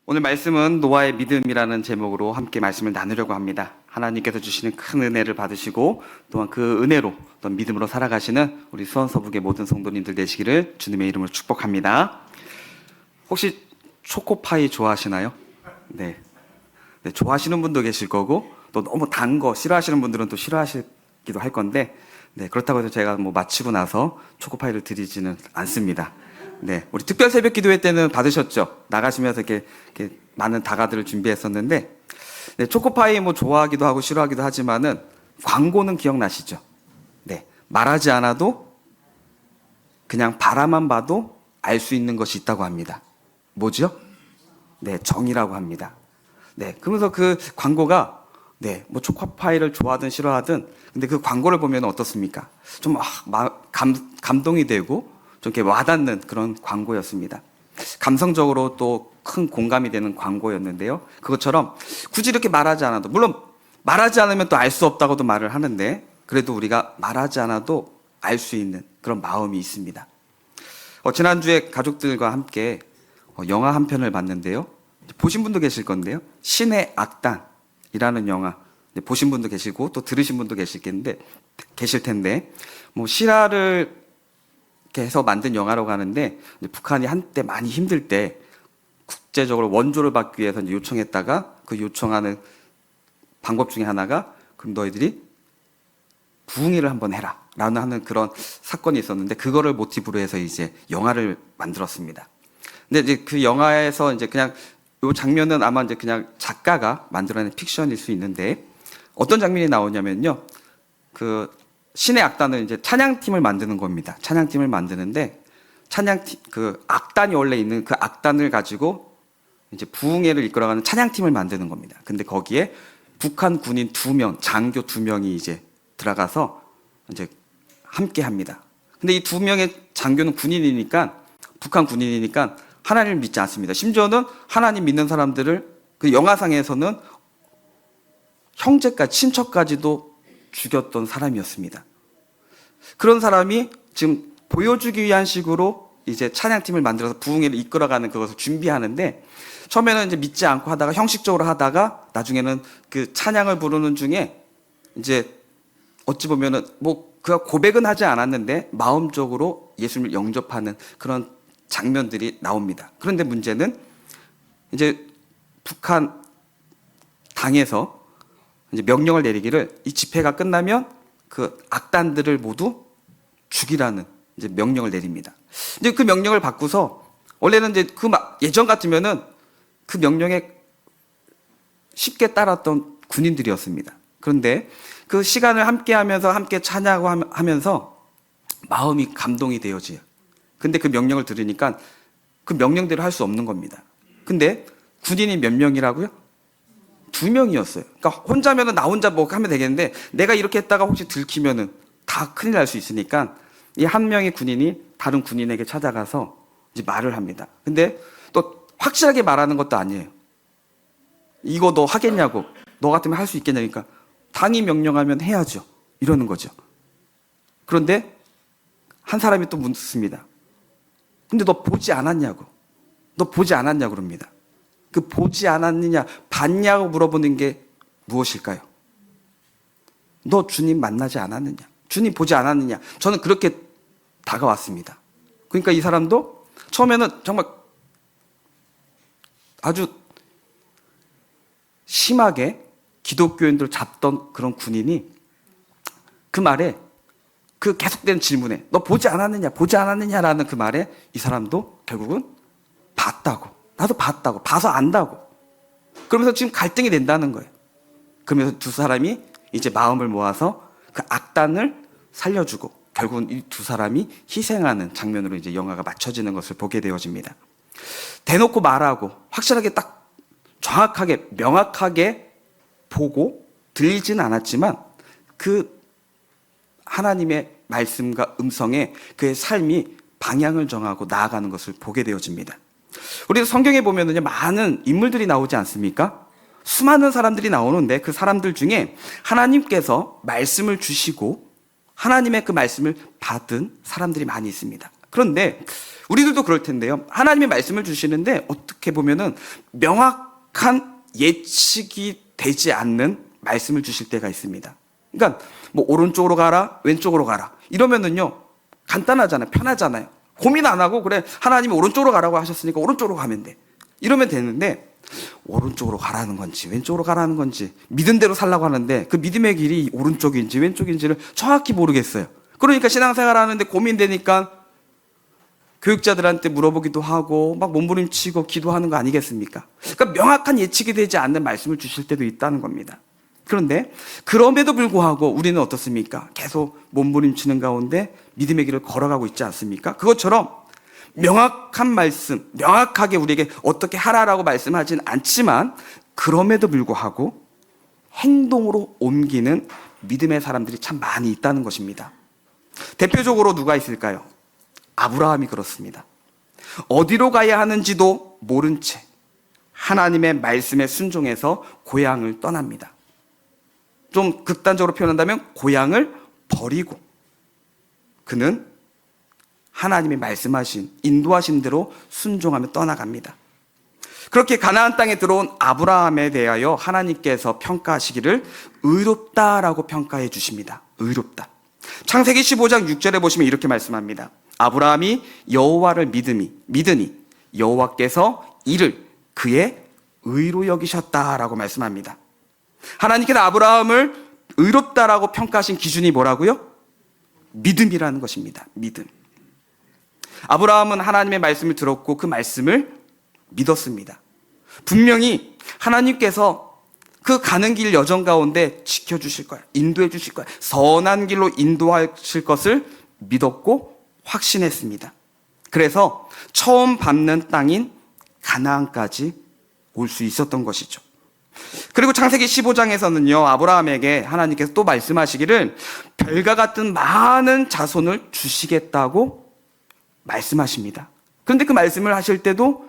오늘 말씀은 노아의 믿음이라는 제목으로 함께 말씀을 나누려고 합니다. 하나님께서 주시는 큰 은혜를 받으시고 또한 그 은혜로 또 믿음으로 살아가시는 우리 수원서북의 모든 성도님들 되시기를 주님의 이름으로 축복합니다. 혹시 초코파이 좋아하시나요? 네. 좋아하시는 분도 계실 거고 또 너무 단 거 싫어하시는 분들은 또 싫어하시기도 할 건데 그렇다고 해서 제가 마치고 나서 초코파이를 드리지는 않습니다. 우리 특별 새벽 기도회 때는 받으셨죠? 나가시면서 이렇게 많은 다가들을 준비했었는데, 초코파이 좋아하기도 하고 싫어하기도 하지만은 광고는 기억나시죠? 말하지 않아도 그냥 바라만 봐도 알 수 있는 것이 있다고 합니다. 뭐죠? 정이라고 합니다. 그러면서 그 광고가 초코파이를 좋아하든 싫어하든 근데 그 광고를 보면 어떻습니까? 좀 감동이 되고 좀 이렇게 와닿는 그런 광고였습니다. 감성적으로 또 큰 공감이 되는 광고였는데요. 그것처럼 굳이 이렇게 말하지 않아도, 물론 말하지 않으면 또 알 수 없다고도 말을 하는데 그래도 우리가 말하지 않아도 알 수 있는 그런 마음이 있습니다. 지난주에 가족들과 함께 영화 한 편을 봤는데요. 보신 분도 계실 건데요. 신의 악단이라는 영화 보신 분도 계시고 또 들으신 분도 계실 텐데 실화를 해서 만든 영화라고 하는데 북한이 한때 많이 힘들 때 국제적으로 원조를 받기 위해서 요청했다가 그 요청하는 방법 중에 하나가 그럼 너희들이 부흥회를 한번 해라 라는 하는 그런 사건이 있었는데 그거를 모티브로 해서 이제 영화를 만들었습니다. 근데 이제 그 영화에서 이제 그냥 요 장면은 아마 이제 그냥 작가가 만들어낸 픽션일 수 있는데 어떤 장면이 나오냐면요. 그 신의 악단은 이제 찬양팀을 만드는 겁니다. 찬양팀을 만드는데 찬양팀 그 악단이 원래 있는 그 악단을 가지고 이제 부흥회를 이끌어가는 찬양팀을 만드는 겁니다. 근데 거기에 북한 군인 2명, 장교 2명이 이제 들어가서 이제 함께 합니다. 근데 이 2명의 장교는 군인이니까 북한 군인이니까 하나님을 믿지 않습니다. 심지어는 하나님 믿는 사람들을 그 영화상에서는 형제까지 친척까지도 죽였던 사람이었습니다. 그런 사람이 지금 보여주기 위한 식으로 이제 찬양팀을 만들어서 부흥회를 이끌어가는 그것을 준비하는데 처음에는 이제 믿지 않고 하다가 형식적으로 하다가 나중에는 그 찬양을 부르는 중에 이제 어찌 보면은 그가 고백은 하지 않았는데 마음적으로 예수님을 영접하는 그런 장면들이 나옵니다. 그런데 문제는 이제 북한 당에서 이제 명령을 내리기를 이 집회가 끝나면 그 악단들을 모두 죽이라는 이제 명령을 내립니다. 이제 그 명령을 받고서 원래는 이제 예전 같으면은 그 명령에 쉽게 따랐던 군인들이었습니다. 그런데 그 시간을 함께 하면서 함께 찬양하고 하면서 마음이 감동이 되어져요. 근데 그 명령을 들으니까 그 명령대로 할 수 없는 겁니다. 근데 군인이 몇 명이라고요? 2명이었어요. 그러니까 혼자면은 나 혼자 하면 되겠는데 내가 이렇게 했다가 혹시 들키면은 다 큰일 날 수 있으니까 이 한 명의 군인이 다른 군인에게 찾아가서 이제 말을 합니다. 근데 또 확실하게 말하는 것도 아니에요. 이거 너 하겠냐고. 너 같으면 할 수 있겠냐니까 당이 명령하면 해야죠. 이러는 거죠. 그런데 한 사람이 또 묻습니다. 근데 너 보지 않았냐고. 너 보지 않았냐고 그럽니다. 그 보지 않았느냐, 봤냐고 물어보는 게 무엇일까요? 너 주님 만나지 않았느냐? 주님 보지 않았느냐? 저는 그렇게 다가왔습니다. 그러니까 이 사람도 처음에는 정말 아주 심하게 기독교인들 잡던 그런 군인이 그 말에 그 계속된 질문에 너 보지 않았느냐, 보지 않았느냐라는 그 말에 이 사람도 결국은 봤다고. 나도 봤다고. 봐서 안다고. 그러면서 지금 갈등이 된다는 거예요. 그러면서 두 사람이 이제 마음을 모아서 그 악단을 살려주고 결국은 이 두 사람이 희생하는 장면으로 이제 영화가 맞춰지는 것을 보게 되어집니다. 대놓고 말하고 확실하게 딱 정확하게 명확하게 보고 들리지는 않았지만 그 하나님의 말씀과 음성에 그의 삶이 방향을 정하고 나아가는 것을 보게 되어집니다. 우리 성경에 보면은요, 많은 인물들이 나오지 않습니까? 수많은 사람들이 나오는데 그 사람들 중에 하나님께서 말씀을 주시고 하나님의 그 말씀을 받은 사람들이 많이 있습니다. 그런데 우리들도 그럴 텐데요. 하나님의 말씀을 주시는데 어떻게 보면은 명확한 예측이 되지 않는 말씀을 주실 때가 있습니다. 그러니까 뭐 오른쪽으로 가라, 왼쪽으로 가라. 이러면은요, 간단하잖아요. 편하잖아요. 고민 안 하고, 그래, 하나님이 오른쪽으로 가라고 하셨으니까 오른쪽으로 가면 돼. 이러면 되는데, 오른쪽으로 가라는 건지, 왼쪽으로 가라는 건지, 믿은 대로 살라고 하는데, 그 믿음의 길이 오른쪽인지 왼쪽인지를 정확히 모르겠어요. 그러니까 신앙생활 하는데 고민되니까 교육자들한테 물어보기도 하고, 막 몸부림치고 기도하는 거 아니겠습니까? 그러니까 명확한 예측이 되지 않는 말씀을 주실 때도 있다는 겁니다. 그런데 그럼에도 불구하고 우리는 어떻습니까? 계속 몸부림치는 가운데 믿음의 길을 걸어가고 있지 않습니까? 그것처럼 명확한 말씀, 명확하게 우리에게 어떻게 하라라고 말씀하진 않지만 그럼에도 불구하고 행동으로 옮기는 믿음의 사람들이 참 많이 있다는 것입니다. 대표적으로 누가 있을까요? 아브라함이 그렇습니다. 어디로 가야 하는지도 모른 채 하나님의 말씀에 순종해서 고향을 떠납니다. 좀 극단적으로 표현한다면 고향을 버리고 그는 하나님이 말씀하신, 인도하신 대로 순종하며 떠나갑니다. 그렇게 가나안 땅에 들어온 아브라함에 대하여 하나님께서 평가하시기를 의롭다라고 평가해 주십니다. 의롭다. 창세기 15장 6절에 보시면 이렇게 말씀합니다. 아브라함이 여호와를 믿으니 여호와께서 이를 그의 의로 여기셨다라고 말씀합니다. 하나님께서 아브라함을 의롭다라고 평가하신 기준이 뭐라고요? 믿음이라는 것입니다. 믿음. 아브라함은 하나님의 말씀을 들었고 그 말씀을 믿었습니다. 분명히 하나님께서 그 가는 길 여정 가운데 지켜주실 거야. 인도해 주실 거야. 선한 길로 인도하실 것을 믿었고 확신했습니다. 그래서 처음 밟는 땅인 가나안까지 올 수 있었던 것이죠. 그리고 창세기 15장에서는요, 아브라함에게 하나님께서 또 말씀하시기를 별과 같은 많은 자손을 주시겠다고 말씀하십니다. 그런데 그 말씀을 하실 때도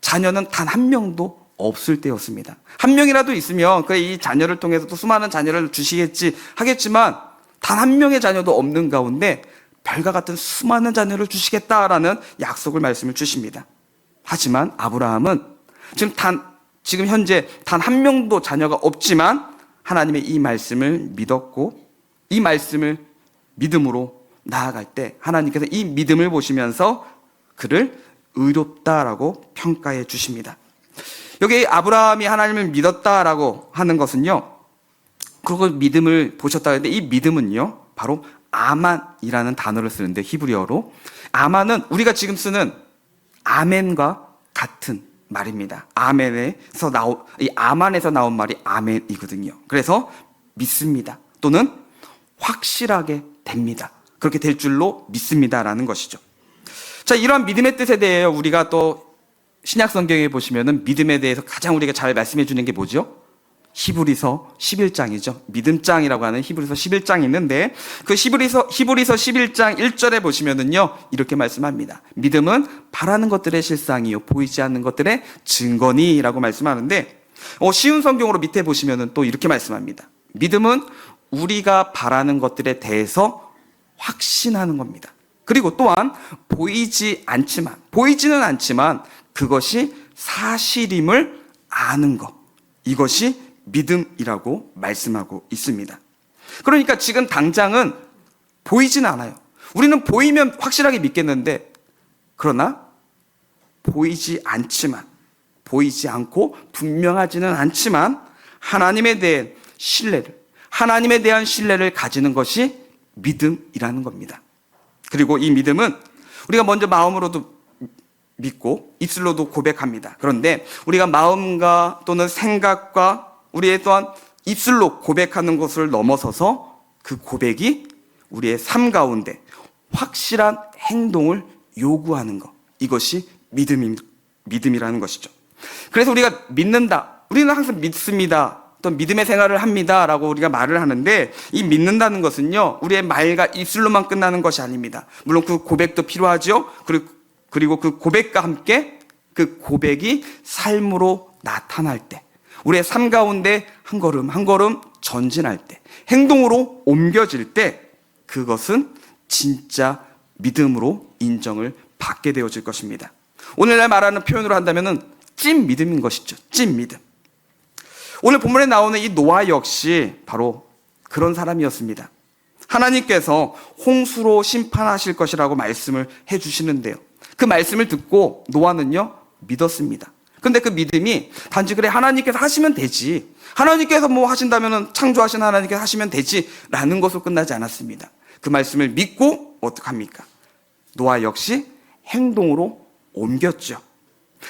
자녀는 단 한 명도 없을 때였습니다. 한 명이라도 있으면 이 자녀를 통해서 또 수많은 자녀를 주시겠지 하겠지만 단 한 명의 자녀도 없는 가운데 별과 같은 수많은 자녀를 주시겠다라는 약속을 말씀을 주십니다. 하지만 아브라함은 지금 현재 단 한 명도 자녀가 없지만 하나님의 이 말씀을 믿었고 이 말씀을 믿음으로 나아갈 때 하나님께서 이 믿음을 보시면서 그를 의롭다라고 평가해 주십니다. 여기 아브라함이 하나님을 믿었다라고 하는 것은요, 그걸 믿음을 보셨다 하는데 이 믿음은요 바로 아만이라는 단어를 쓰는데 히브리어로 아만은 우리가 지금 쓰는 아멘과 같은 말입니다. 이 아만에서 나온 말이 아멘이거든요. 그래서 믿습니다 또는 확실하게 됩니다. 그렇게 될 줄로 믿습니다라는 것이죠. 자, 이러한 믿음의 뜻에 대해 우리가 또 신약 성경에 보시면은 믿음에 대해서 가장 우리가 잘 말씀해 주는 게 뭐죠? 히브리서 11장이죠. 믿음장이라고 하는 히브리서 11장이 있는데 그 히브리서 11장 1절에 보시면은요 이렇게 말씀합니다. 믿음은 바라는 것들의 실상이요 보이지 않는 것들의 증거니라고 말씀하는데 쉬운 성경으로 밑에 보시면은 또 이렇게 말씀합니다. 믿음은 우리가 바라는 것들에 대해서 확신하는 겁니다. 그리고 또한 보이지는 않지만 그것이 사실임을 아는 것, 이것이 믿음이라고 말씀하고 있습니다. 그러니까 지금 당장은 보이진 않아요. 우리는 보이면 확실하게 믿겠는데 그러나 보이지 않고 분명하지는 않지만 하나님에 대한 신뢰를 가지는 것이 믿음이라는 겁니다. 그리고 이 믿음은 우리가 먼저 마음으로도 믿고 입술로도 고백합니다. 그런데 우리가 마음과 또는 생각과 우리의 또한 입술로 고백하는 것을 넘어서서 그 고백이 우리의 삶 가운데 확실한 행동을 요구하는 것, 이것이 믿음이라는 것이죠. 그래서 우리가 믿는다, 우리는 항상 믿습니다, 또 믿음의 생활을 합니다 라고 우리가 말을 하는데 이 믿는다는 것은요 우리의 말과 입술로만 끝나는 것이 아닙니다. 물론 그 고백도 필요하죠. 그리고 그 고백과 함께 그 고백이 삶으로 나타날 때, 우리의 삶 가운데 한 걸음 한 걸음 전진할 때, 행동으로 옮겨질 때 그것은 진짜 믿음으로 인정을 받게 되어질 것입니다. 오늘날 말하는 표현으로 한다면 찐 믿음인 것이죠. 찐 믿음. 오늘 본문에 나오는 이 노아 역시 바로 그런 사람이었습니다. 하나님께서 홍수로 심판하실 것이라고 말씀을 해주시는데요. 그 말씀을 듣고 노아는요, 믿었습니다. 근데 그 믿음이 단지 그래 하나님께서 하시면 되지, 하나님께서 뭐 하신다면 창조하신 하나님께서 하시면 되지 라는 것으로 끝나지 않았습니다. 그 말씀을 믿고 어떡합니까? 노아 역시 행동으로 옮겼죠.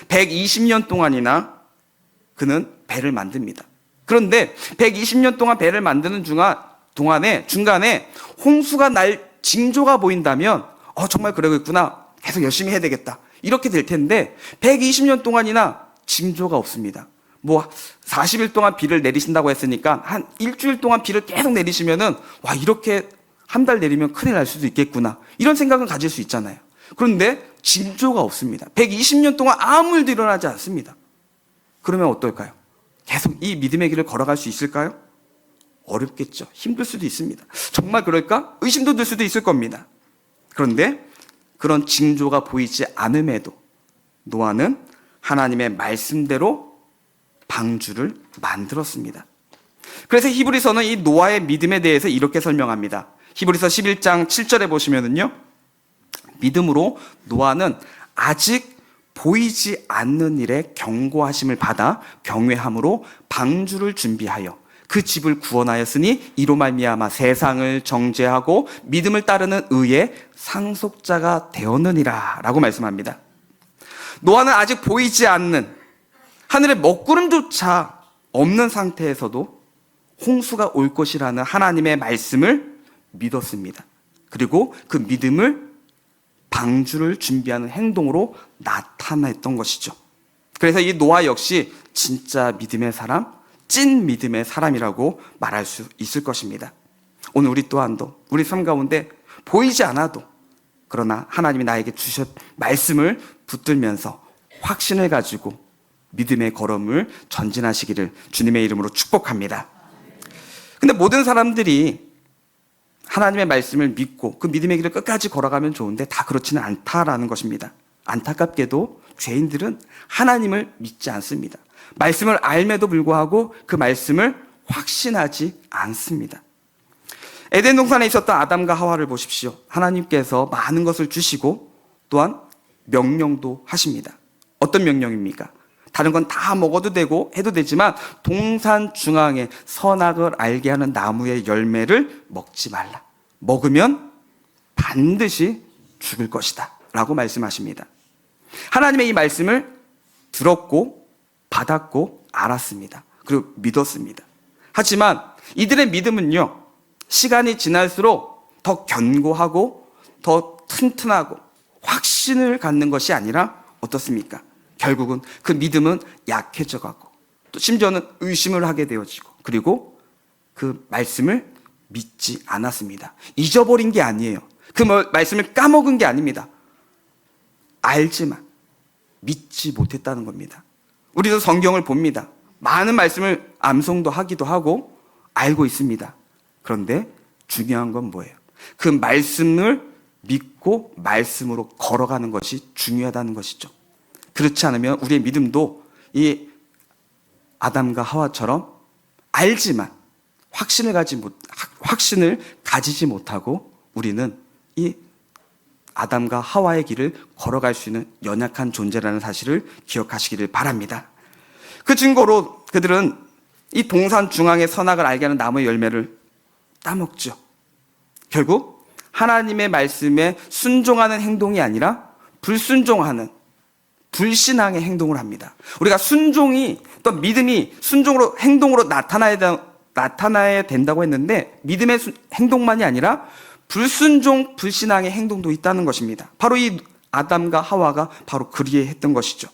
120년 동안이나 그는 배를 만듭니다. 그런데 120년 동안 배를 만드는 중간에 홍수가 날 징조가 보인다면 정말 그러겠구나, 계속 열심히 해야 되겠다, 이렇게 될 텐데 120년 동안이나 징조가 없습니다. 뭐 40일 동안 비를 내리신다고 했으니까 한 일주일 동안 비를 계속 내리시면은 와, 이렇게 한 달 내리면 큰일 날 수도 있겠구나, 이런 생각은 가질 수 있잖아요. 그런데 징조가 없습니다. 120년 동안 아무 일도 일어나지 않습니다. 그러면 어떨까요? 계속 이 믿음의 길을 걸어갈 수 있을까요? 어렵겠죠. 힘들 수도 있습니다. 정말 그럴까? 의심도 들 수도 있을 겁니다. 그런데 그런 징조가 보이지 않음에도 노아는 하나님의 말씀대로 방주를 만들었습니다. 그래서 히브리서는 이 노아의 믿음에 대해서 이렇게 설명합니다. 히브리서 11장 7절에 보시면은요, 믿음으로 노아는 아직 보이지 않는 일에 경고하심을 받아 경외함으로 방주를 준비하여 그 집을 구원하였으니 이로 말미암아 세상을 정죄하고 믿음을 따르는 의의 상속자가 되었느니라 라고 말씀합니다. 노아는 아직 보이지 않는 하늘의 먹구름조차 없는 상태에서도 홍수가 올 것이라는 하나님의 말씀을 믿었습니다. 그리고 그 믿음을 방주를 준비하는 행동으로 나타냈던 것이죠. 그래서 이 노아 역시 진짜 믿음의 사람, 찐 믿음의 사람이라고 말할 수 있을 것입니다. 오늘 우리 또한도 우리 삶 가운데 보이지 않아도 그러나 하나님이 나에게 주신 말씀을 붙들면서 확신을 가지고 믿음의 걸음을 전진하시기를 주님의 이름으로 축복합니다. 근데 모든 사람들이 하나님의 말씀을 믿고 그 믿음의 길을 끝까지 걸어가면 좋은데 다 그렇지는 않다라는 것입니다. 안타깝게도 죄인들은 하나님을 믿지 않습니다. 말씀을 알매도 불구하고 그 말씀을 확신하지 않습니다. 에덴 동산에 있었던 아담과 하와를 보십시오. 하나님께서 많은 것을 주시고 또한 명령도 하십니다. 어떤 명령입니까? 다른 건 다 먹어도 되고 해도 되지만 동산 중앙에 선악을 알게 하는 나무의 열매를 먹지 말라. 먹으면 반드시 죽을 것이다 라고 말씀하십니다. 하나님의 이 말씀을 들었고 받았고 알았습니다. 그리고 믿었습니다. 하지만 이들의 믿음은요, 시간이 지날수록 더 견고하고 더 튼튼하고 확신을 갖는 것이 아니라 어떻습니까? 결국은 그 믿음은 약해져 가고 또 심지어는 의심을 하게 되어지고 그리고 그 말씀을 믿지 않았습니다. 잊어버린 게 아니에요. 그 말씀을 까먹은 게 아닙니다. 알지만 믿지 못했다는 겁니다. 우리도 성경을 봅니다. 많은 말씀을 암송도 하기도 하고 알고 있습니다. 그런데 중요한 건 뭐예요? 그 말씀을 믿고 말씀으로 걸어가는 것이 중요하다는 것이죠. 그렇지 않으면 우리의 믿음도 이 아담과 하와처럼 알지만 확신을 가지지 못하고 우리는 이 아담과 하와의 길을 걸어갈 수 있는 연약한 존재라는 사실을 기억하시기를 바랍니다. 그 증거로 그들은 이 동산 중앙의 선악을 알게 하는 나무의 열매를 따먹죠. 결국 하나님의 말씀에 순종하는 행동이 아니라 불순종하는 불신앙의 행동을 합니다. 우리가 순종이 또 믿음이 순종으로 행동으로 나타나야 된다고 했는데 믿음의 행동만이 아니라 불순종 불신앙의 행동도 있다는 것입니다. 바로 이 아담과 하와가 바로 그리했던 것이죠.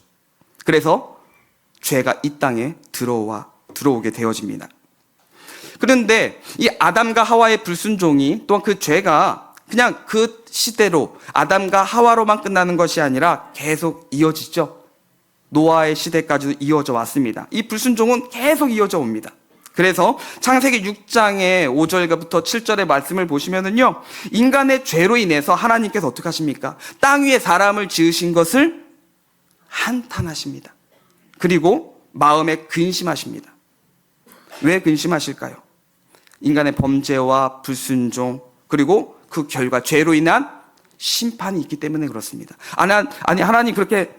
그래서 죄가 이 땅에 들어오게 되어집니다. 그런데 이 아담과 하와의 불순종이 또한 그 죄가 그냥 그 시대로 아담과 하와로만 끝나는 것이 아니라 계속 이어지죠. 노아의 시대까지도 이어져 왔습니다. 이 불순종은 계속 이어져 옵니다. 그래서 창세기 6장의 5절부터 7절의 말씀을 보시면은요, 인간의 죄로 인해서 하나님께서 어떻게 하십니까? 땅 위에 사람을 지으신 것을 한탄하십니다. 그리고 마음에 근심하십니다. 왜 근심하실까요? 인간의 범죄와 불순종, 그리고 그 결과 죄로 인한 심판이 있기 때문에 그렇습니다. 아니 하나님 그렇게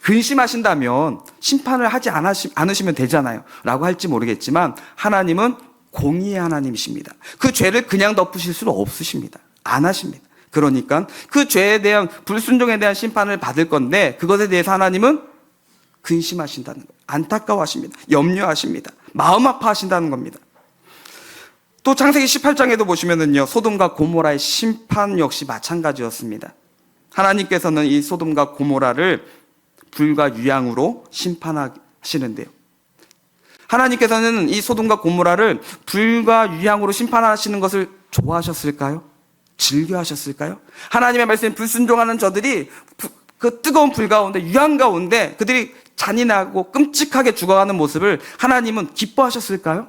근심하신다면 심판을 하지 않으시면 되잖아요 라고 할지 모르겠지만, 하나님은 공의의 하나님이십니다. 그 죄를 그냥 덮으실 수는 없으십니다. 안 하십니다. 그러니까 그 죄에 대한, 불순종에 대한 심판을 받을 건데, 그것에 대해서 하나님은 근심하신다는 거예요. 안타까워하십니다. 염려하십니다. 마음 아파하신다는 겁니다. 또 창세기 18장에도 보시면은요, 소돔과 고모라의 심판 역시 마찬가지였습니다. 하나님께서는 이 소돔과 고모라를 불과 유향으로 심판하시는데요, 하나님께서는 이 소돔과 고모라를 불과 유향으로 심판하시는 것을 좋아하셨을까요? 즐겨하셨을까요? 하나님의 말씀에 불순종하는 저들이 그 뜨거운 불 가운데, 유향 가운데 그들이 잔인하고 끔찍하게 죽어가는 모습을 하나님은 기뻐하셨을까요?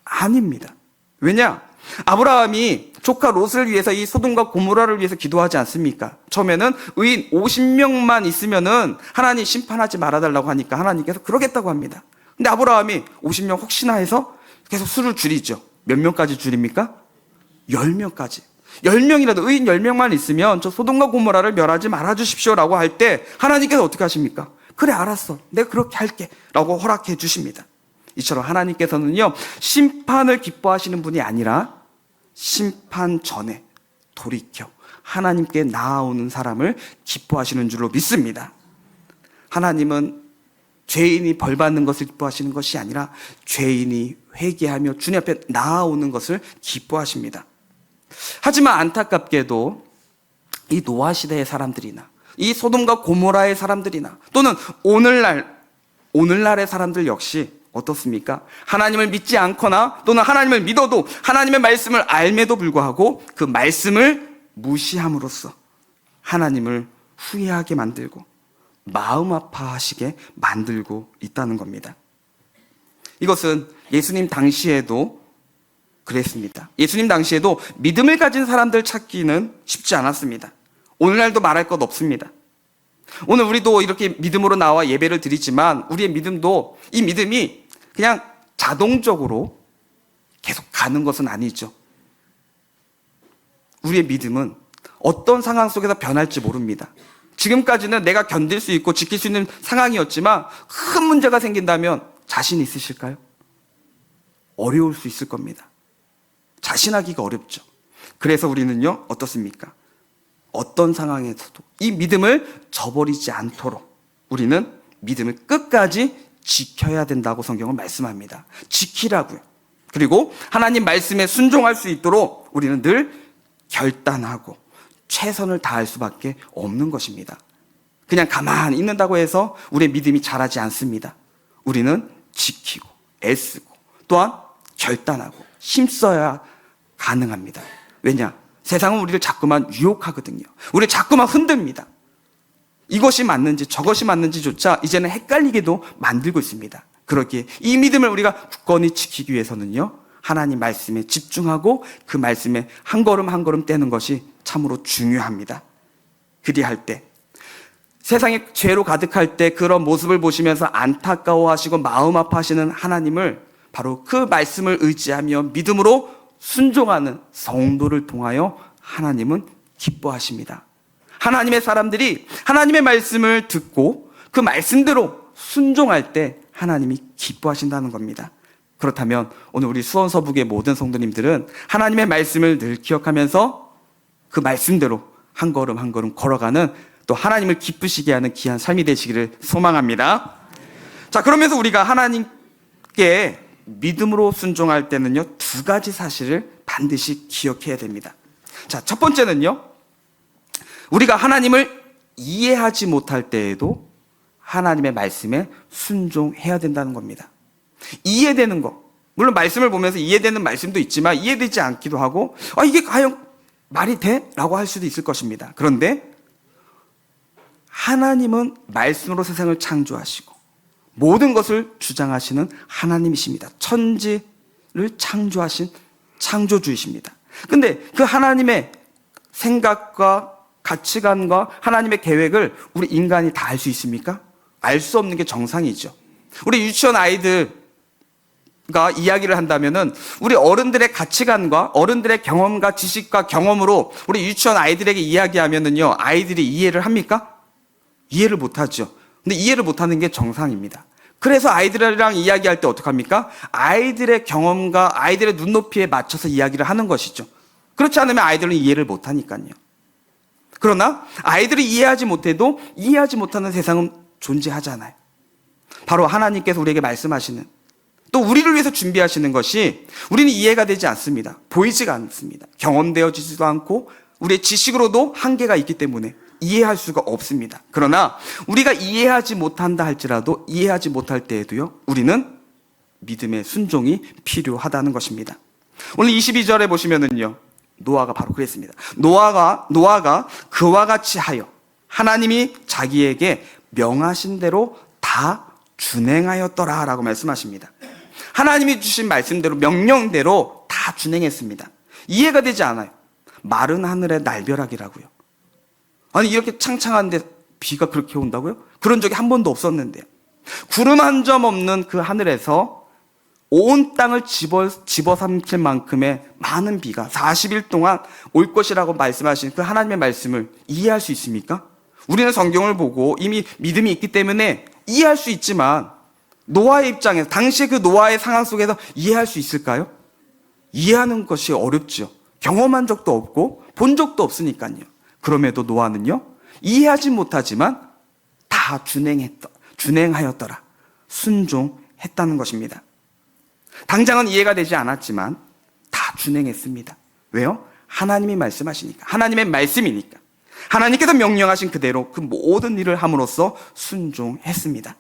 아닙니다. 왜냐? 아브라함이 조카 롯을 위해서 이 소돔과 고모라를 위해서 기도하지 않습니까? 처음에는 의인 50명만 있으면은 하나님 심판하지 말아달라고 하니까 하나님께서 그러겠다고 합니다. 근데 아브라함이 50명 혹시나 해서 계속 수를 줄이죠. 몇 명까지 줄입니까? 10명까지. 10명이라도, 의인 10명만 있으면 저 소돔과 고모라를 멸하지 말아주십시오라고 할 때 하나님께서 어떻게 하십니까? 그래, 알았어, 내가 그렇게 할게 라고 허락해 주십니다. 이처럼 하나님께서는요, 심판을 기뻐하시는 분이 아니라 심판 전에 돌이켜 하나님께 나아오는 사람을 기뻐하시는 줄로 믿습니다. 하나님은 죄인이 벌받는 것을 기뻐하시는 것이 아니라 죄인이 회개하며 주님 앞에 나아오는 것을 기뻐하십니다. 하지만 안타깝게도 이 노아 시대의 사람들이나 이 소돔과 고모라의 사람들이나 또는 오늘날의 사람들 역시 어떻습니까? 하나님을 믿지 않거나 또는 하나님을 믿어도 하나님의 말씀을 알매도 불구하고 그 말씀을 무시함으로써 하나님을 후회하게 만들고 마음 아파하시게 만들고 있다는 겁니다. 이것은 예수님 당시에도 그랬습니다. 예수님 당시에도 믿음을 가진 사람들 찾기는 쉽지 않았습니다. 오늘날도 말할 것 없습니다. 오늘 우리도 이렇게 믿음으로 나와 예배를 드리지만 우리의 믿음도, 이 믿음이 그냥 자동적으로 계속 가는 것은 아니죠. 우리의 믿음은 어떤 상황 속에서 변할지 모릅니다. 지금까지는 내가 견딜 수 있고 지킬 수 있는 상황이었지만 큰 문제가 생긴다면 자신 있으실까요? 어려울 수 있을 겁니다. 자신하기가 어렵죠. 그래서 우리는요, 어떻습니까? 어떤 상황에서도 이 믿음을 저버리지 않도록 우리는 믿음을 끝까지 지켜야 된다고 성경은 말씀합니다. 지키라고요. 그리고 하나님 말씀에 순종할 수 있도록 우리는 늘 결단하고 최선을 다할 수밖에 없는 것입니다. 그냥 가만히 있는다고 해서 우리의 믿음이 자라지 않습니다. 우리는 지키고 애쓰고 또한 결단하고 힘써야 가능합니다. 왜냐? 세상은 우리를 자꾸만 유혹하거든요. 우리를 자꾸만 흔듭니다. 이것이 맞는지 저것이 맞는지조차 이제는 헷갈리게도 만들고 있습니다. 그렇기에 이 믿음을 우리가 굳건히 지키기 위해서는요, 하나님 말씀에 집중하고 그 말씀에 한 걸음 한 걸음 떼는 것이 참으로 중요합니다. 그리할 때, 세상에 죄로 가득할 때 그런 모습을 보시면서 안타까워하시고 마음 아파하시는 하나님을 바로 그 말씀을 의지하며 믿음으로 순종하는 성도를 통하여 하나님은 기뻐하십니다. 하나님의 사람들이 하나님의 말씀을 듣고 그 말씀대로 순종할 때 하나님이 기뻐하신다는 겁니다. 그렇다면 오늘 우리 수원서북의 모든 성도님들은 하나님의 말씀을 늘 기억하면서 그 말씀대로 한 걸음 한 걸음 걸어가는, 또 하나님을 기쁘시게 하는 귀한 삶이 되시기를 소망합니다. 자, 그러면서 우리가 하나님께 믿음으로 순종할 때는요, 두 가지 사실을 반드시 기억해야 됩니다. 자, 첫 번째는요, 우리가 하나님을 이해하지 못할 때에도 하나님의 말씀에 순종해야 된다는 겁니다. 이해되는 거, 물론 말씀을 보면서 이해되는 말씀도 있지만 이해되지 않기도 하고, 이게 과연 말이 돼? 라고 할 수도 있을 것입니다. 그런데 하나님은 말씀으로 세상을 창조하시고 모든 것을 주장하시는 하나님이십니다. 천지를 창조하신 창조주이십니다. 근데 그 하나님의 생각과 가치관과 하나님의 계획을 우리 인간이 다 알 수 있습니까? 알 수 없는 게 정상이죠. 우리 유치원 아이들과 이야기를 한다면은 우리 어른들의 가치관과 어른들의 경험과 지식과 경험으로 우리 유치원 아이들에게 이야기하면은요, 아이들이 이해를 합니까? 이해를 못하죠. 근데 이해를 못하는 게 정상입니다. 그래서 아이들이랑 이야기할 때 어떡합니까? 아이들의 경험과 아이들의 눈높이에 맞춰서 이야기를 하는 것이죠. 그렇지 않으면 아이들은 이해를 못하니까요. 그러나 아이들이 이해하지 못해도 이해하지 못하는 세상은 존재하잖아요. 바로 하나님께서 우리에게 말씀하시는, 또 우리를 위해서 준비하시는 것이 우리는 이해가 되지 않습니다. 보이지가 않습니다. 경험되어지지도 않고 우리의 지식으로도 한계가 있기 때문에 이해할 수가 없습니다. 그러나 우리가 이해하지 못한다 할지라도 이해하지 못할 때에도요, 우리는 믿음의 순종이 필요하다는 것입니다. 오늘 22절에 보시면은요, 노아가 바로 그랬습니다. 노아가 그와 같이 하여 하나님이 자기에게 명하신 대로 다 준행하였더라 라고 말씀하십니다. 하나님이 주신 말씀대로, 명령대로 다 준행했습니다. 이해가 되지 않아요. 마른 하늘의 날벼락이라고요. 아니, 이렇게 창창한데 비가 그렇게 온다고요? 그런 적이 한 번도 없었는데요. 구름 한 점 없는 그 하늘에서 온 땅을 집어삼킬 만큼의 많은 비가 40일 동안 올 것이라고 말씀하신 그 하나님의 말씀을 이해할 수 있습니까? 우리는 성경을 보고 이미 믿음이 있기 때문에 이해할 수 있지만 노아의 입장에서, 당시의 그 노아의 상황 속에서 이해할 수 있을까요? 이해하는 것이 어렵죠. 경험한 적도 없고 본 적도 없으니까요. 그럼에도 노아는요, 이해하지 못하지만 다 준행하였더라. 순종했다는 것입니다. 당장은 이해가 되지 않았지만 다 준행했습니다. 왜요? 하나님이 말씀하시니까. 하나님의 말씀이니까. 하나님께서 명령하신 그대로 그 모든 일을 함으로써 순종했습니다.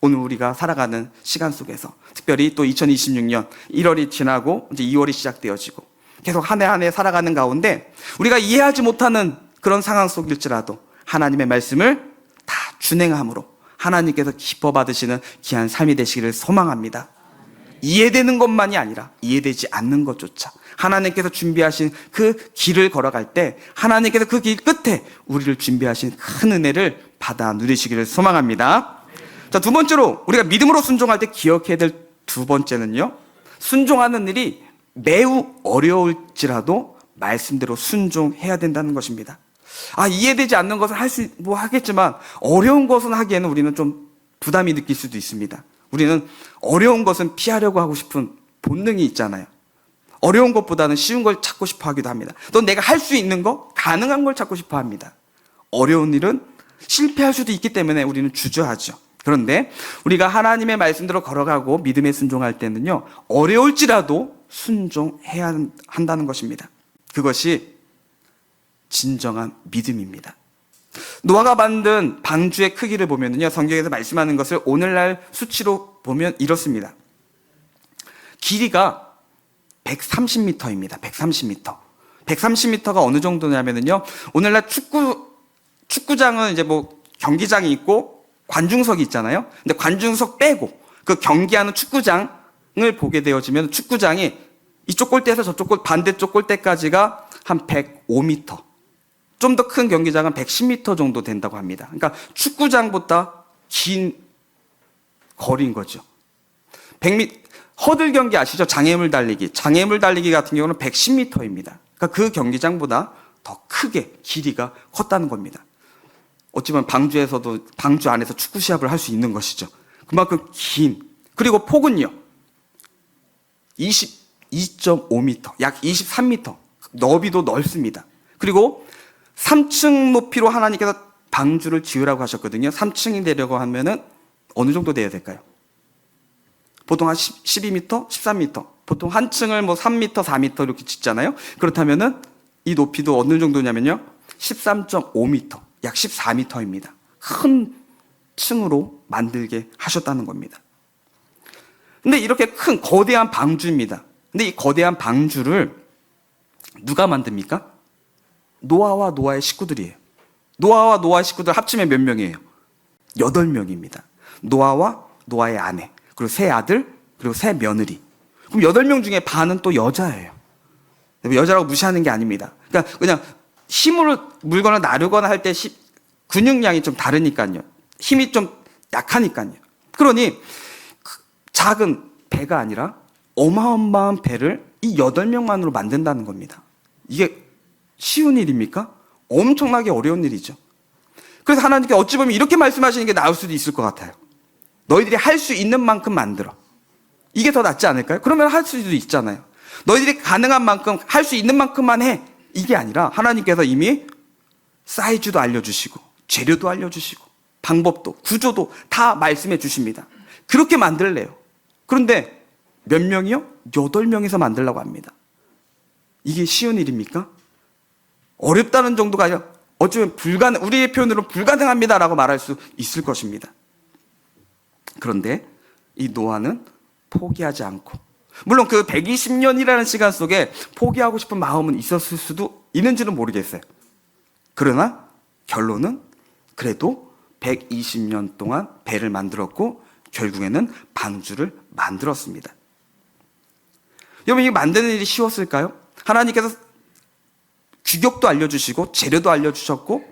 오늘 우리가 살아가는 시간 속에서, 특별히 또 2026년 1월이 지나고 이제 2월이 시작되어지고 계속 한 해 한 해 살아가는 가운데 우리가 이해하지 못하는 그런 상황 속일지라도 하나님의 말씀을 다 준행함으로 하나님께서 기뻐 받으시는 귀한 삶이 되시기를 소망합니다. 이해되는 것만이 아니라 이해되지 않는 것조차 하나님께서 준비하신 그 길을 걸어갈 때 하나님께서 그 길 끝에 우리를 준비하신 큰 은혜를 받아 누리시기를 소망합니다. 자, 두 번째로 우리가 믿음으로 순종할 때 기억해야 될 두 번째는요, 순종하는 일이 매우 어려울지라도 말씀대로 순종해야 된다는 것입니다. 이해되지 않는 것은 하겠지만 어려운 것은 하기에는 우리는 좀 부담이 느낄 수도 있습니다. 우리는 어려운 것은 피하려고 하고 싶은 본능이 있잖아요. 어려운 것보다는 쉬운 걸 찾고 싶어 하기도 합니다. 또 내가 할 수 있는 거, 가능한 걸 찾고 싶어 합니다. 어려운 일은 실패할 수도 있기 때문에 우리는 주저하죠. 그런데 우리가 하나님의 말씀대로 걸어가고 믿음에 순종할 때는요, 어려울지라도 순종해야 한다는 것입니다. 그것이 진정한 믿음입니다. 노아가 만든 방주의 크기를 보면요, 성경에서 말씀하는 것을 오늘날 수치로 보면 이렇습니다. 길이가 130m입니다. 130m. 130m가 어느 정도냐면요, 오늘날 축구장은 이제 뭐 경기장이 있고 관중석이 있잖아요. 근데 관중석 빼고 그 경기하는 축구장을 보게 되어지면 축구장이 이쪽 골대에서 저쪽 반대쪽 골대까지가 한 105m. 좀 더 큰 경기장은 110m 정도 된다고 합니다. 그러니까 축구장보다 긴 거리인 거죠. 100m, 허들 경기 아시죠? 장애물 달리기. 장애물 달리기 같은 경우는 110m입니다. 그러니까 그 경기장보다 더 크게 길이가 컸다는 겁니다. 어찌 보면 방주 안에서 축구 시합을 할 수 있는 것이죠. 그만큼 긴. 그리고 폭은요, 22.5m, 약 23m. 너비도 넓습니다. 그리고 3층 높이로 하나님께서 방주를 지으라고 하셨거든요. 3층이 되려고 하면은 어느 정도 돼야 될까요? 보통 한 12m, 13m. 보통 한 층을 뭐 3m, 4m 이렇게 짓잖아요. 그렇다면은 이 높이도 어느 정도냐면요, 13.5m, 약 14m입니다. 큰 층으로 만들게 하셨다는 겁니다. 근데 이렇게 큰 거대한 방주입니다. 근데 이 거대한 방주를 누가 만듭니까? 노아와 노아의 식구들이에요. 노아와 노아의 식구들 합치면 몇 명이에요? 8명입니다. 노아와 노아의 아내, 그리고 세 아들, 그리고 세 며느리. 그럼 8명 중에 반은 또 여자예요. 여자라고 무시하는 게 아닙니다. 그러니까 그냥 힘으로 물거나 나르거나 할 때 근육량이 좀 다르니까요. 힘이 좀 약하니까요. 그러니 작은 배가 아니라 어마어마한 배를 이 8명만으로 만든다는 겁니다. 이게 쉬운 일입니까? 엄청나게 어려운 일이죠. 그래서 하나님께 어찌 보면 이렇게 말씀하시는 게 나을 수도 있을 것 같아요. 너희들이 할 수 있는 만큼 만들어. 이게 더 낫지 않을까요? 그러면 할 수도 있잖아요. 너희들이 가능한 만큼 할 수 있는 만큼만 해. 이게 아니라 하나님께서 이미 사이즈도 알려주시고 재료도 알려주시고 방법도 구조도 다 말씀해 주십니다. 그렇게 만들래요. 그런데 몇 명이요? 8명이서 만들려고 합니다. 이게 쉬운 일입니까? 어렵다는 정도가 아니라 어쩌면 우리의 표현으로 불가능합니다라고 말할 수 있을 것입니다. 그런데 이 노아는 포기하지 않고, 물론 그 120년이라는 시간 속에 포기하고 싶은 마음은 있었을 수도 있는지는 모르겠어요. 그러나 결론은 그래도 120년 동안 배를 만들었고 결국에는 방주를 만들었습니다. 여러분, 이게 만드는 일이 쉬웠을까요? 하나님께서 규격도 알려주시고 재료도 알려주셨고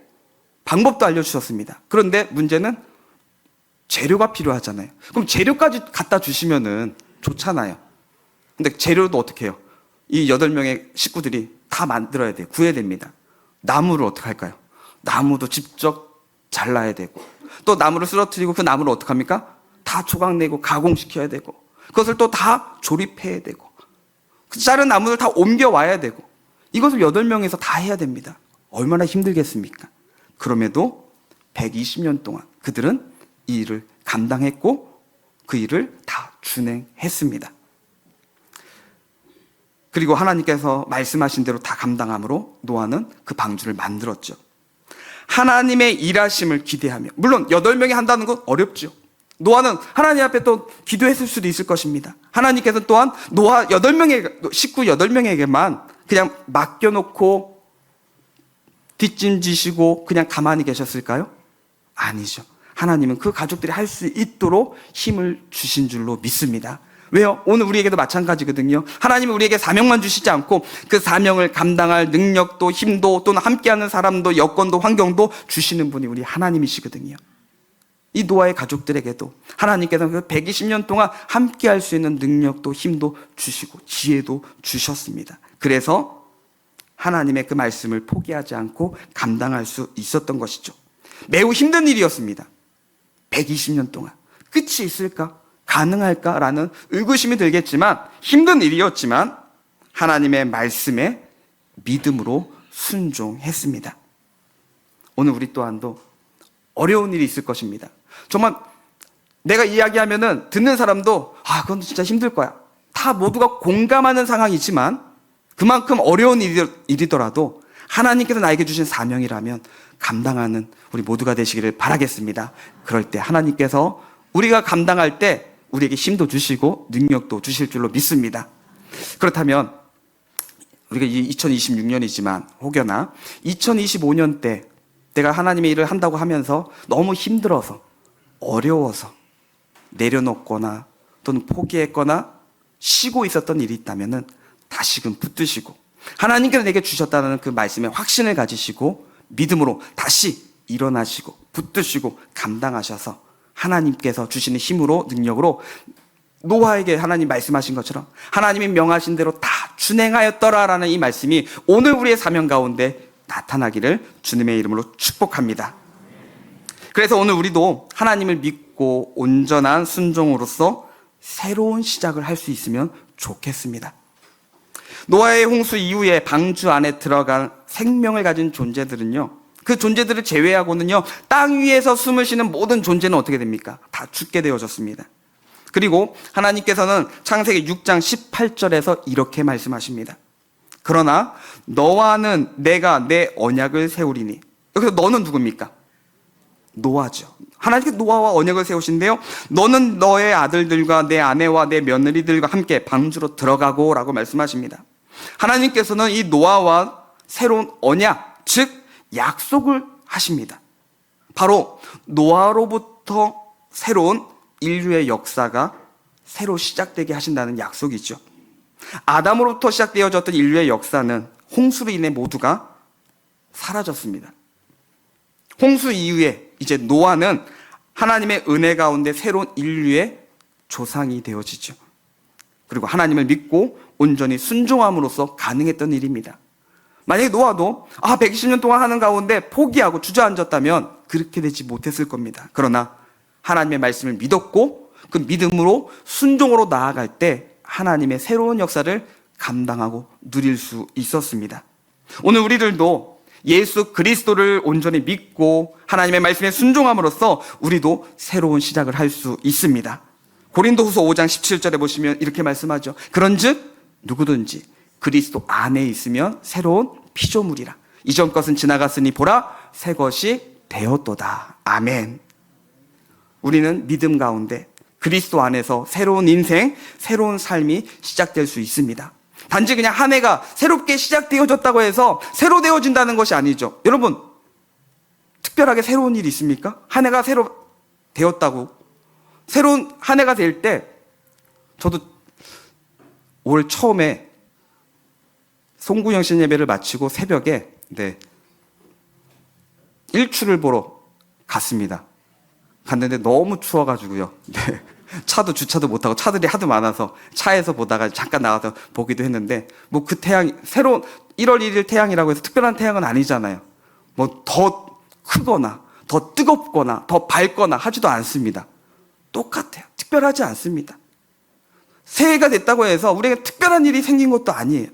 방법도 알려주셨습니다. 그런데 문제는 재료가 필요하잖아요. 그럼 재료까지 갖다 주시면은 좋잖아요. 근데 재료도 어떻게 해요? 이 8명의 식구들이 다 만들어야 돼요. 구해야 됩니다. 나무를 어떻게 할까요? 나무도 직접 잘라야 되고, 또 나무를 쓰러뜨리고 그 나무를 어떻게 합니까? 다 조각내고 가공시켜야 되고, 그것을 또 다 조립해야 되고, 그 자른 나무를 다 옮겨와야 되고, 이것을 8명에서 다 해야 됩니다. 얼마나 힘들겠습니까? 그럼에도 120년 동안 그들은 이 일을 감당했고 그 일을 다 준행했습니다. 그리고 하나님께서 말씀하신 대로 다 감당함으로 노아는 그 방주를 만들었죠. 하나님의 일하심을 기대하며, 물론 8명이 한다는 건 어렵죠. 노아는 하나님 앞에 또 기도했을 수도 있을 것입니다. 하나님께서 또한 노아 식구 8명에게만 그냥 맡겨놓고 뒷짐지시고 그냥 가만히 계셨을까요? 아니죠. 하나님은 그 가족들이 할 수 있도록 힘을 주신 줄로 믿습니다. 왜요? 오늘 우리에게도 마찬가지거든요. 하나님은 우리에게 사명만 주시지 않고 그 사명을 감당할 능력도 힘도 또는 함께하는 사람도 여건도 환경도 주시는 분이 우리 하나님이시거든요. 이 노아의 가족들에게도 하나님께서 그 120년 동안 함께할 수 있는 능력도 힘도 주시고 지혜도 주셨습니다. 그래서 하나님의 그 말씀을 포기하지 않고 감당할 수 있었던 것이죠. 매우 힘든 일이었습니다. 120년 동안 끝이 있을까? 가능할까라는 의구심이 들겠지만, 힘든 일이었지만 하나님의 말씀에 믿음으로 순종했습니다. 오늘 우리 또한도 어려운 일이 있을 것입니다. 정말 내가 이야기하면은 듣는 사람도 그건 진짜 힘들 거야. 다 모두가 공감하는 상황이지만 그만큼 어려운 일이더라도 하나님께서 나에게 주신 사명이라면 감당하는 우리 모두가 되시기를 바라겠습니다. 그럴 때 하나님께서 우리가 감당할 때 우리에게 힘도 주시고 능력도 주실 줄로 믿습니다. 그렇다면 우리가 2026년이지만 혹여나 2025년 때 내가 하나님의 일을 한다고 하면서 너무 힘들어서 어려워서 내려놓거나 또는 포기했거나 쉬고 있었던 일이 있다면 다시금 붙드시고 하나님께서 내게 주셨다는 그 말씀에 확신을 가지시고 믿음으로 다시 일어나시고 붙드시고 감당하셔서 하나님께서 주시는 힘으로 능력으로 노아에게 하나님 말씀하신 것처럼 하나님이 명하신 대로 다 준행하였더라라는 이 말씀이 오늘 우리의 사명 가운데 나타나기를 주님의 이름으로 축복합니다. 그래서 오늘 우리도 하나님을 믿고 온전한 순종으로서 새로운 시작을 할 수 있으면 좋겠습니다. 노아의 홍수 이후에 방주 안에 들어간 생명을 가진 존재들은요, 그 존재들을 제외하고는요, 땅 위에서 숨을 쉬는 모든 존재는 어떻게 됩니까? 다 죽게 되어졌습니다. 그리고 하나님께서는 창세기 6장 18절에서 이렇게 말씀하십니다. 그러나 너와는 내가 내 언약을 세우리니. 여기서 너는 누굽니까? 노아죠. 하나님께서 노아와 언약을 세우신데요, 너는 너의 아들들과 내 아내와 내 며느리들과 함께 방주로 들어가고 라고 말씀하십니다. 하나님께서는 이 노아와 새로운 언약, 즉 약속을 하십니다. 바로 노아로부터 새로운 인류의 역사가 새로 시작되게 하신다는 약속이죠. 아담으로부터 시작되어졌던 인류의 역사는 홍수로 인해 모두가 사라졌습니다. 홍수 이후에 이제 노아는 하나님의 은혜 가운데 새로운 인류의 조상이 되어지죠. 그리고 하나님을 믿고 온전히 순종함으로써 가능했던 일입니다. 만약에 노아도 120년 동안 하는 가운데 포기하고 주저앉았다면 그렇게 되지 못했을 겁니다. 그러나 하나님의 말씀을 믿었고 그 믿음으로 순종으로 나아갈 때 하나님의 새로운 역사를 감당하고 누릴 수 있었습니다. 오늘 우리들도 예수 그리스도를 온전히 믿고 하나님의 말씀에 순종함으로써 우리도 새로운 시작을 할 수 있습니다. 고린도후서 5장 17절에 보시면 이렇게 말씀하죠. 그런즉 누구든지 그리스도 안에 있으면 새로운 피조물이라. 이전 것은 지나갔으니 보라 새 것이 되었도다. 아멘. 우리는 믿음 가운데 그리스도 안에서 새로운 인생, 새로운 삶이 시작될 수 있습니다. 단지 그냥 한 해가 새롭게 시작되어졌다고 해서 새로 되어진다는 것이 아니죠. 여러분, 특별하게 새로운 일이 있습니까? 한 해가 새로 되었다고. 새로운 한 해가 될 때 저도 올 처음에 송구영신 예배를 마치고 새벽에 일출을 보러 갔습니다. 갔는데 너무 추워가지고요. 차도 주차도 못하고 차들이 하도 많아서 차에서 보다가 잠깐 나가서 보기도 했는데 뭐 그 태양이 새로운 1월 1일 태양이라고 해서 특별한 태양은 아니잖아요. 뭐 더 크거나 더 뜨겁거나 더 밝거나 하지도 않습니다. 똑같아요. 특별하지 않습니다. 새해가 됐다고 해서 우리에게 특별한 일이 생긴 것도 아니에요.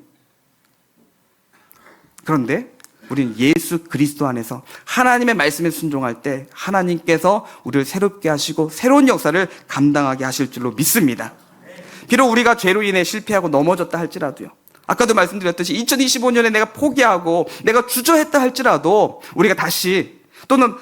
그런데 우리는 예수 그리스도 안에서 하나님의 말씀에 순종할 때 하나님께서 우리를 새롭게 하시고 새로운 역사를 감당하게 하실 줄로 믿습니다. 비록 우리가 죄로 인해 실패하고 넘어졌다 할지라도요. 아까도 말씀드렸듯이 2025년에 내가 포기하고 내가 주저했다 할지라도 우리가 다시 또는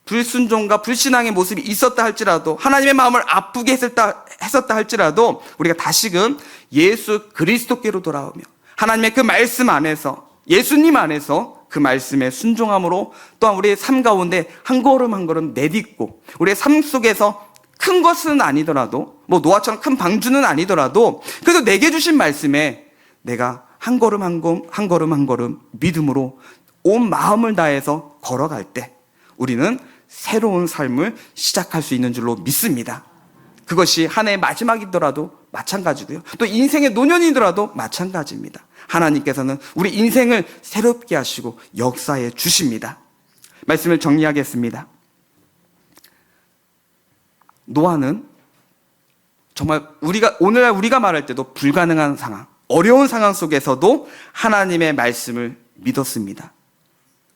불순종과 불신앙의 모습이 있었다 할지라도 하나님의 마음을 아프게 했었다 할지라도 우리가 다시금 예수 그리스도께로 돌아오며 하나님의 그 말씀 안에서 예수님 안에서 그 말씀에 순종함으로 또한 우리의 삶 가운데 한 걸음 한 걸음 내딛고 우리의 삶 속에서 큰 것은 아니더라도 뭐 노아처럼 큰 방주는 아니더라도 그래도 내게 주신 말씀에 내가 한 걸음 한 걸음 믿음으로 온 마음을 다해서 걸어갈 때 우리는 새로운 삶을 시작할 수 있는 줄로 믿습니다. 그것이 한 해의 마지막이더라도 마찬가지고요. 또 인생의 노년이더라도 마찬가지입니다. 하나님께서는 우리 인생을 새롭게 하시고 역사해 주십니다. 말씀을 정리하겠습니다. 노아는 정말 오늘날 우리가 말할 때도 불가능한 상황, 어려운 상황 속에서도 하나님의 말씀을 믿었습니다.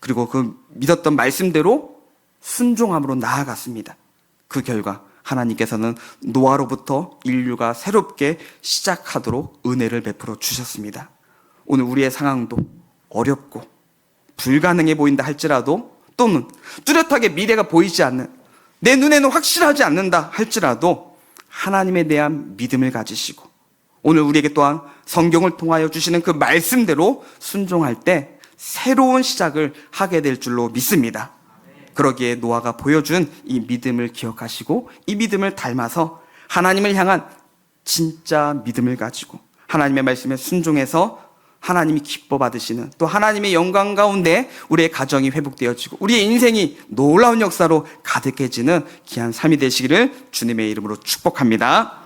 그리고 그 믿었던 말씀대로 순종함으로 나아갔습니다. 그 결과 하나님께서는 노아로부터 인류가 새롭게 시작하도록 은혜를 베풀어 주셨습니다. 오늘 우리의 상황도 어렵고 불가능해 보인다 할지라도 또는 뚜렷하게 미래가 보이지 않는 내 눈에는 확실하지 않는다 할지라도 하나님에 대한 믿음을 가지시고 오늘 우리에게 또한 성경을 통하여 주시는 그 말씀대로 순종할 때 새로운 시작을 하게 될 줄로 믿습니다. 그러기에 노아가 보여준 이 믿음을 기억하시고 이 믿음을 닮아서 하나님을 향한 진짜 믿음을 가지고 하나님의 말씀에 순종해서 하나님이 기뻐 받으시는 또 하나님의 영광 가운데 우리의 가정이 회복되어지고 우리의 인생이 놀라운 역사로 가득해지는 귀한 삶이 되시기를 주님의 이름으로 축복합니다.